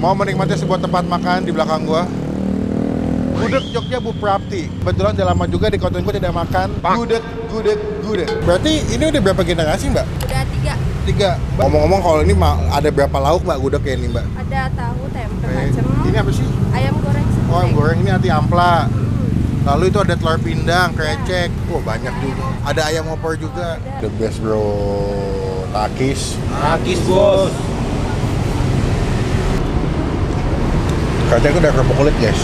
Mau menikmati sebuah tempat makan di belakang gua. Gudeg Jogja Bu Prapti. Kebetulan udah lama juga di konten gua tidak makan gudeg. Berarti ini udah berapa generasi, Mbak? Udah 3. 3. Ngomong-ngomong, kalau ini ada berapa lauk, Mbak, gudeg kayak ini, Mbak? Ada tahu, tempe, bacem. Ini apa sih? Ayam goreng. Oh, ayam goreng. Ini ati ampla. Lalu itu ada telur pindang, krecek. Wah, banyak juga. Ada ayam opor juga. The best, bro. Takis, bos. Krecek itu udah kerupuk kulit, guys.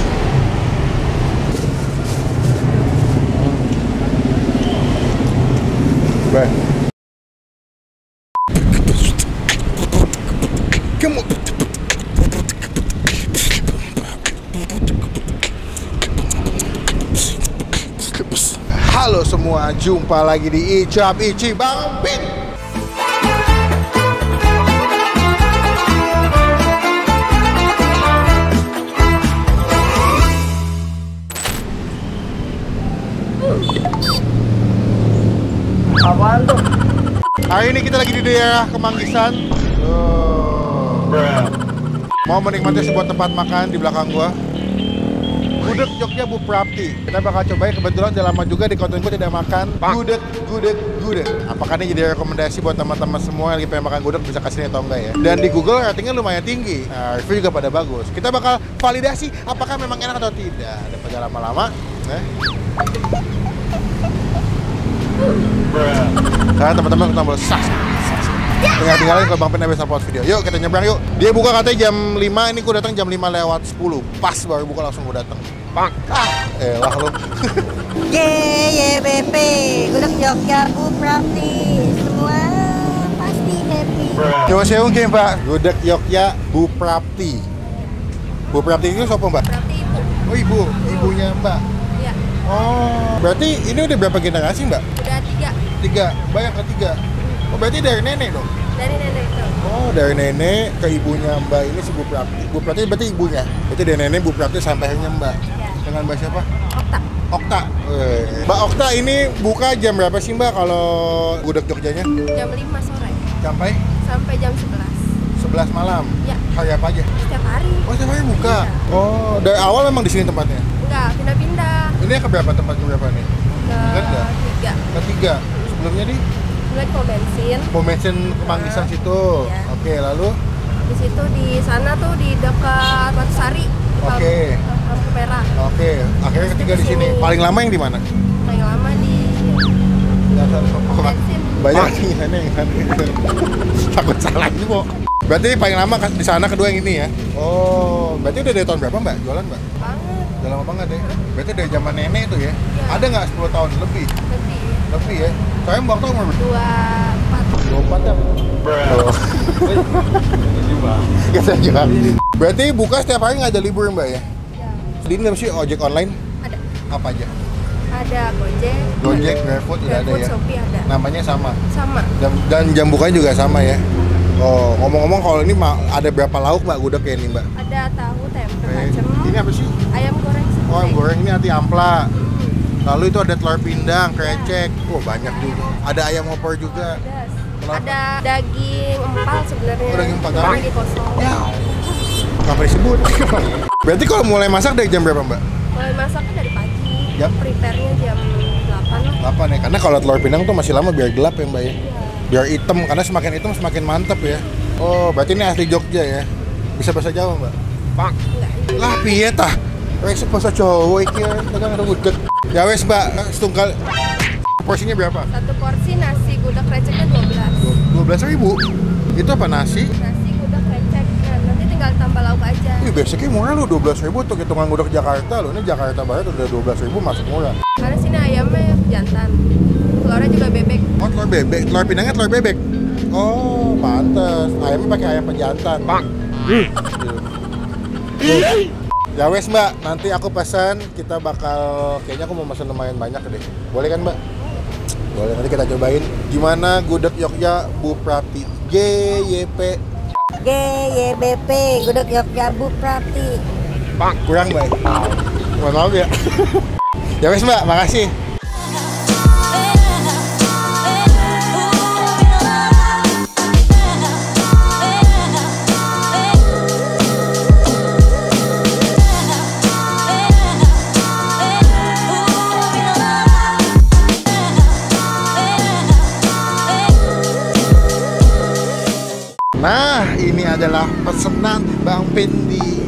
Bang. Kamu. Halo semua, jumpa lagi di Icap Ici Bang Pin. Apaan tuh? Hari ini kita lagi di daerah Kemanggisan. Mau menikmati sebuah tempat makan di belakang gua. Gudeg Jogja Bu Prapti. Kita bakal cobain, kebetulan udah lama juga di konten gua tidak makan gudeg. Apakah ini jadi rekomendasi buat teman-teman semua yang lagi pengen makan gudeg, bisa kasih atau enggak ya? Dan di Google ratingnya lumayan tinggi. Nah, review juga pada bagus. Kita bakal validasi apakah memang enak atau tidak. Daripada lama-lama. Karena teman-teman tombol subscribe. Tinggalin kalau Bang Pin habis upload video. Yuk kita nyebrang yuk. Dia buka katanya jam 5, ini gue datang jam 5:10. Pas baru buka langsung gue datang. Bang. Elah lu. GYBP, Gudeg Jogja Bu Prapti. Semua pasti happy. Coba seung ke Pak. Gudeg Jogja Bu Prapti. Bu Prapti itu siapa, Mbak? Prapti ibu. Oh, ibunya Mbak. Iya. Oh, berarti ini udah berapa generasi, Mbak? Udah 3. 3, banyak ketiga. Oh, berarti dari nenek dong? Dari nenek itu. Oh, dari nenek ke ibunya Mbak ini si Bu Prapti. Bu Prapti berarti ibunya. Berarti dari nenek Bu Prapti sampai akhirnya Mbak. Ya. Dengan Mbak siapa? Okta. Mbak Okta ini buka jam berapa sih, Mbak, kalau gudeg Jogjanya? Jam 5 sore. Sampai Sampai jam 11. 11 malam? Ya. Hari apa aja? Setiap hari. Oh, setiap hari buka? Iya. Oh, dari awal memang di sini tempatnya? Enggak, pindah-pindah. Ini ke berapa tempat, ke berapa nih? Ingat nggak? 3. Ketiga. Sebelumnya di Mulai pom bensin. Pom bensin Kemanggisan situ. Iya. Oke, lalu? Di situ di sana tuh di dekat Batu Sari. Oke. Lampu merah. Oke, akhirnya ketiga di sini. Paling lama yang di mana? Paling lama di bensin. Banyak nih sana yang takut salah juga. Berarti paling lama di sana, kedua yang ini ya? Oh, berarti udah dari tahun berapa, Mbak, jualan, Mbak? Banget. Udah lama banget ya? Berarti dari zaman nenek tuh ya? Iya. Ada nggak 10 tahun lebih? Lebih. Lebih ya? Soalnya Mbak tuh umur 24. 24 ya? Oh. Kita juga. Berarti buka setiap hari nggak ada libur, Mbak ya? Ya. Ini apa sih ojek online? Ada. Apa aja? Ada Gojek, GrabFood udah ada ya? Shopee ada. Namanya sama? Sama. Dan jam bukanya juga sama ya? Oh, ngomong-ngomong kalau ini ada berapa lauk, Mbak, gudeg kayak ini, Mbak? Ada tahu, tempe, bacem. Ini apa sih? Ayam goreng. Oh, ayam goreng. Ini ati ampla. Lalu itu ada telur pindang, krecek. Wah, banyak juga. Ada ayam opor juga. Ada daging empal sebenarnya. Oh, daging empal. Daging kosong. Ya. Kenapa disebut? Berarti kalau mulai masak dari jam berapa, Mbak? Mulai masaknya dari pagi. Jam? Prepare-nya jam 8 lah. 8 ya. Karena kalau telur pindang tuh masih lama biar gelap ya, Mbak ya. Biar hitam, karena semakin hitam semakin mantep ya. Oh, berarti ini asli Jogja ya. Bisa bahasa Jawa, Mbak? Pak. Enggak. Lah piye tah? Wes bahasa Jawa iki dagang gudeg. Ya wes, Mbak, setunggal. Porsinya berapa? Satu porsi nasi gudeg kreceknya 12.000. Itu apa nasi? Nasi gudeg krecek. Nah, nanti tinggal tambah lauk aja. Wih, basicnya murah lu, 12.000 untuk hitungan gudeg Jakarta lu. Ini Jakarta Barat udah 12.000 masuk murah. Karena sini ayamnya jantan. Telurnya juga bebek. Oh, telur bebek. Telur pindangnya telur bebek. Oh, pantes. Ayamnya pakai ayam pejantan. Bang. Ya wes, Mbak, nanti aku pesan, kita bakal, kayaknya aku mau pesan lumayan banyak deh. Boleh kan, Mbak? Boleh, nanti kita cobain gimana gudeg Jogja Bu Prapti. GYBP, Gudeg Jogja Bu Prapti. Bang, kurang, Mbak. Mohon maaf ya. Ya wes, Mbak, makasih. adalah pesanan Bang Pendi.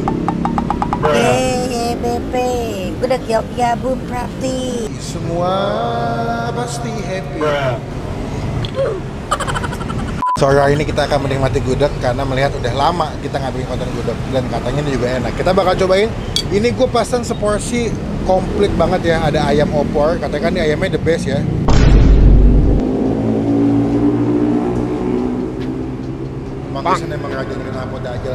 BP, gudeg Jogja Bu Prapti. Semua pasti happy. Sore hari ini kita akan menikmati gudeg karena melihat udah lama kita nggak bikin konten gudeg dan katanya ini juga enak. Kita bakal cobain. Ini gue pesan seporsi komplit banget ya. Ada ayam opor. Katanya kan ini ayamnya the best ya. Mangkusan emang raja dengan apa aja.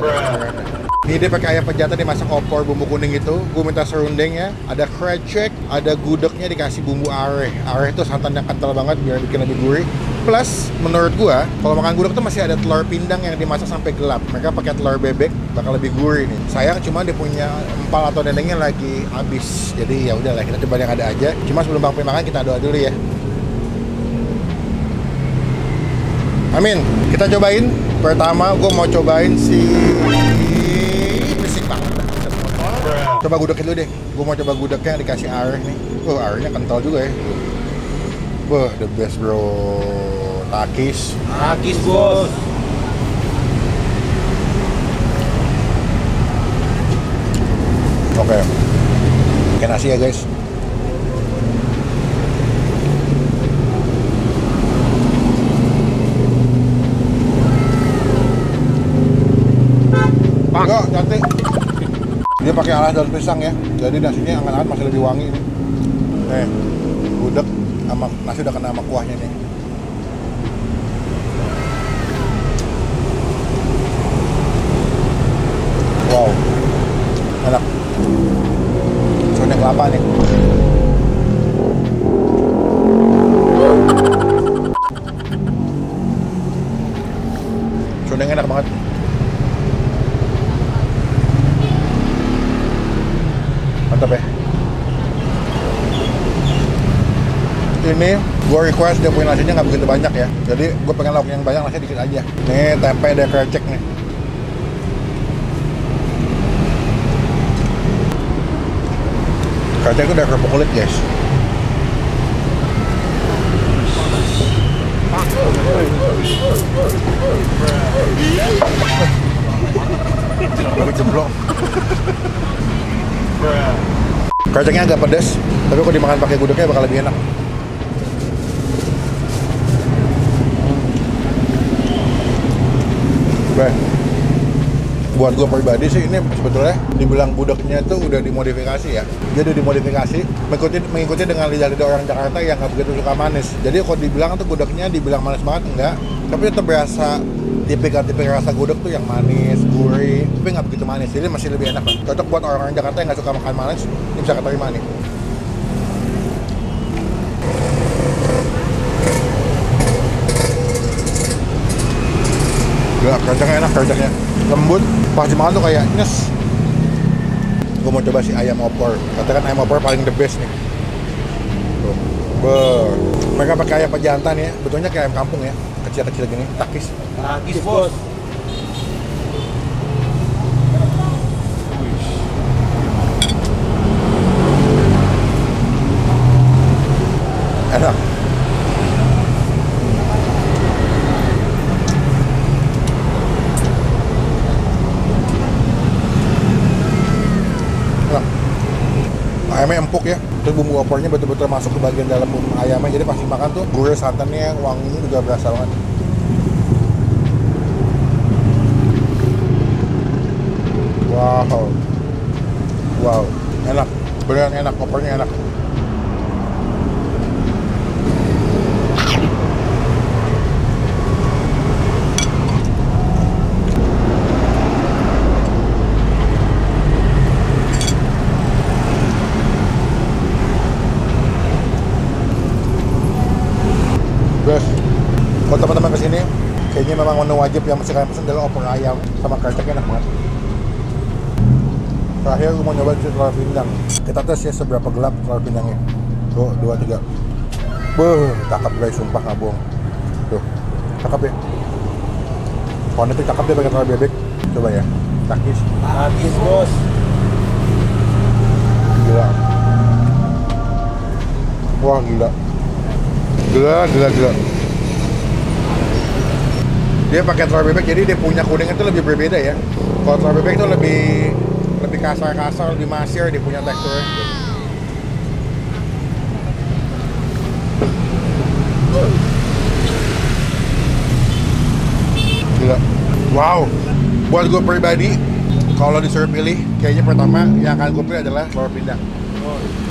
Ini dia pakai ayam pejantan dimasak opor bumbu kuning itu. Gue minta serundeng ya. Ada krecek, ada gudegnya dikasih bumbu areh. Areh itu santan yang kental banget biar bikin lebih gurih. Plus, menurut gua, kalau makan gudeg tuh masih ada telur pindang yang dimasak sampai gelap. Mereka pakai telur bebek, bakal lebih gurih nih. Sayang cuma dia punya empal atau dendengnya lagi habis. Jadi ya udahlah, kita coba yang ada aja. Cuma sebelum Bang Pi makan kita doa dulu ya. Amin. Kita cobain. Pertama, gua mau cobain si bersih banget. Coba gudeg dulu deh. Gua mau coba gudegnya yang dikasih areh nih. Arehnya kental juga ya. Wah, the best bro. Takis bos. Oke. Pakai nasi ya guys. Enggak, cantik. Dia pakai alas daun pisang ya. Jadi nasinya anget-anget masih lebih wangi ini. Nih, gudeg sama nasi udah kena sama kuahnya nih. Wow, enak. Soalnya kelapa nih. Soalnya enak banget. Mantap ya. Ini gue request dia punya nasinya nggak begitu banyak ya, jadi gue pengen lauk yang banyak, nasinya dikit aja. Nih tempe ada krecek nih. Krecek itu udah kerupuk kulit guys. Lebih jemblok. Kreceknya agak pedas, tapi kalau dimakan pakai gudegnya bakal lebih enak. Buat gue pribadi sih ini sebetulnya dibilang gudegnya tuh udah dimodifikasi ya. Jadi dimodifikasi mengikuti dengan lidah-lidah orang Jakarta yang nggak begitu suka manis. Jadi kalau dibilang tuh gudegnya dibilang manis banget enggak, tapi tetap berasa tipikal rasa gudeg tuh yang manis, gurih, tapi nggak begitu manis. Jadi masih lebih enak lah. Cocok buat orang-orang Jakarta yang nggak suka makan manis, ini bisa keterima nih. Gila, kreceknya enak, kreceknya lembut, pas dimakan tuh kayak nyes. Gue mau coba si ayam opor. Katakan ayam opor paling the best nih. Tuh. Mereka pakai ayam pejantan ya, betulnya kayak ayam kampung ya, kecil-kecil gini. Takis bos. Enak. Ayamnya empuk ya, terus bumbu opornya betul-betul masuk ke bagian dalam bumbu ayamnya, jadi pasti makan tuh gurih, santannya, wanginya juga berasa banget. Wow, enak, beneran enak, opornya enak. Buat teman-teman kesini, kayaknya memang menu wajib yang mesti kalian pesen adalah opor ayam sama kreceknya enak banget. Terakhir gue mau nyoba telur pindang. Kita tes ya seberapa gelap telur pindangnya. Tuh, 2, 3. Cakep guys, sumpah nggak bohong. Tuh, cakep ya. Pohon itu cakep dia pakai telur bebek. Coba ya, takis bos. Gila. Wah gila. Dia pakai telur bebek, jadi dia punya kuning itu lebih berbeda ya. Kalau telur bebek itu lebih kasar-kasar, lebih masir, dia punya teksturnya. Gila. Wow. Buat gue pribadi, kalau disuruh pilih, kayaknya pertama yang akan gue pilih adalah telur pindang.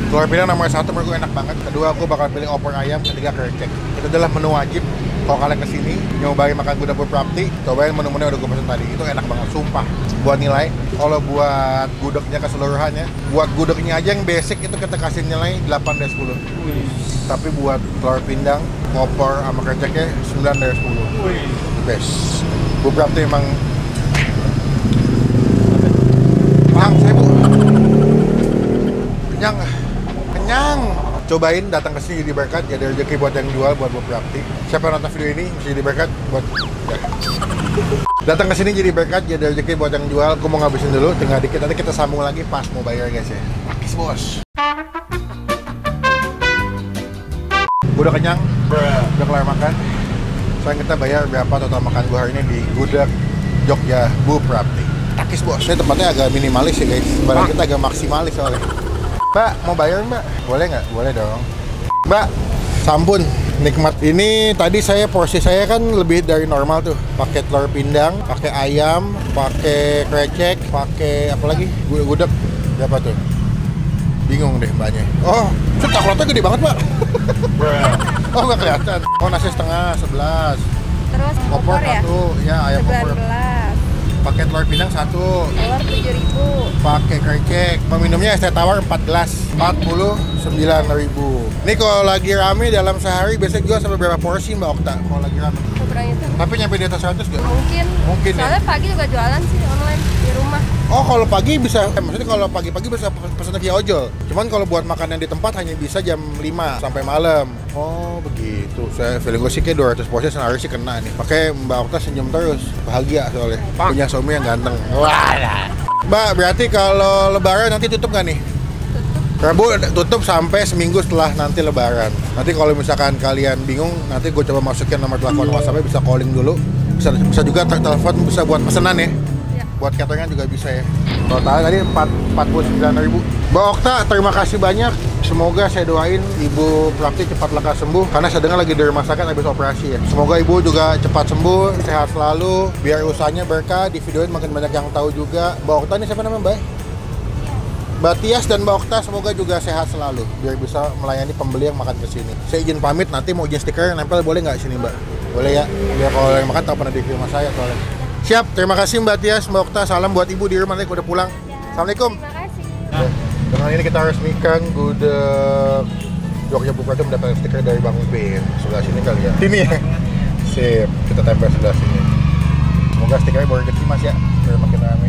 Telur pindang nomor 1 menurut gue enak banget. Kedua, gue bakal pilih opor ayam. Ketiga, kerecek. Itu adalah menu wajib. Kalau kalian kesini nyobain makan Gudeg Bu Prapti, cobain menu-menu yang udah gue pesen tadi. Itu enak banget, sumpah. Buat nilai, kalau buat gudegnya keseluruhannya, buat gudegnya aja yang basic itu kita kasih nilai 8 dari 10. Tapi buat telur pindang, opor sama kereceknya 9 dari 10. The best. Bu Prapti emang kenyang saya bu. Kenyang. Cobain datang ke sini jadi berkat, jadi rezeki buat yang jual, buat Bu Prapti. Siapa yang nonton video ini bisa jadi berkat buat datang ke sini jadi berkat, jadi rezeki buat yang jual. Aku mau ngabisin dulu, tinggal dikit nanti kita sambung lagi pas mau bayar guys ya. Peace bos. Udah kenyang, udah kelar makan. Sekarang kita bayar berapa total makan gua hari ini di Gudeg Jogja Bu Prapti. Takis bos, ini tempatnya agak minimalis ya guys. Barang kita agak maksimalis soalnya. Mbak, mau bayar mbak? Boleh nggak? Boleh dong. Mbak, sampun. Nikmat. Ini tadi porsi saya kan lebih dari normal tuh. Pakai telur pindang, pakai ayam, pakai krecek, pakai apa lagi? Gudeg. Berapa tuh? Bingung deh mbaknya. Oh, coklatnya gede banget mbak. Oh nggak kelihatan. Oh nasi setengah 11. Terus opor ya? 1, ya ayam opor. 19. Pakai telur pindang 1. Telur 7.000. Pakai krecek. Peminumnya es teh tawar 4 gelas. 49.000. Ini kalau lagi rame dalam sehari biasanya jual sampai berapa porsi Mbak Okta kalau lagi rame? Seberang itu. Tapi nyampe di atas 100 nggak? Mungkin ya? soalnya pagi juga jualan sih online di rumah. Oh kalau pagi bisa, maksudnya kalau pagi-pagi bisa pesan via ojol. Cuman kalau buat makanan di tempat hanya bisa jam 5 sampai malam. Oh begitu. Saya feeling gue sih kayak 200 porsi sehari sih kena nih. Pakai Mbak Okta senyum terus, bahagia soalnya. Punya suami yang ganteng. Wah. Mbak berarti kalau lebaran nanti tutup nggak nih? Rabu tutup sampai seminggu setelah nanti lebaran. Nanti kalau misalkan kalian bingung, nanti gue coba masukin nomor telepon WhatsApp-nya, bisa calling dulu. Bisa juga telepon, bisa buat pesanan ya. Buat cateringan juga bisa ya. Total tadi 49.000. Mbak Okta, terima kasih banyak. Semoga saya doain Ibu Prapti cepat lekas sembuh. Karena saya dengar lagi di rumah sakit habis operasi ya. Semoga Ibu juga cepat sembuh, sehat selalu. Biar usahanya berkah, di videoin makin banyak yang tahu juga. Mbak Okta ini siapa namanya Mbak? Mbak Tias dan Mbak Okta semoga juga sehat selalu. Biar bisa melayani pembeli yang makan kesini. Saya izin pamit, nanti mau izin stiker nempel boleh nggak sini Mbak? Boleh ya? Biar kalau yang makan tahu pernah di rumah saya soalnya. Siap, terima kasih Mbak Tias, Mbak Okta. Salam buat Ibu di rumah, nanti udah pulang. Assalamualaikum. Terima kasih. Dengan ini kita resmikan Gudeg Jogja Bu Prapti mendapat stiker dari Bang Bin. Sebelah sini kali ya. Sini ya. Sip, kita tempel sebelah sini. Semoga stikernya boleh rezeki Mas ya, biar makin rame.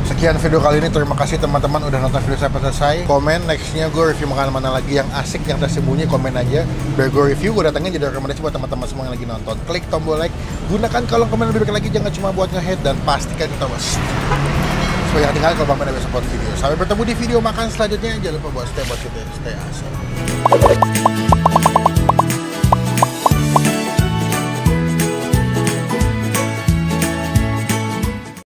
Sekian video kali ini, terima kasih teman-teman udah nonton video sampai selesai. Komen nextnya gue review makanan mana lagi yang asik, yang tersembunyi, komen aja. Biar gue review, gue datangin jadi rekomendasi buat teman-teman semua yang lagi nonton. Klik tombol like, gunakan kolom komen lebih baik lagi, jangan cuma buat nge-hate, dan pastikan kita bos. Supaya tinggal kalau Bang Ben ada support video. Sampai bertemu di video makan selanjutnya. Jangan lupa buat stay asik.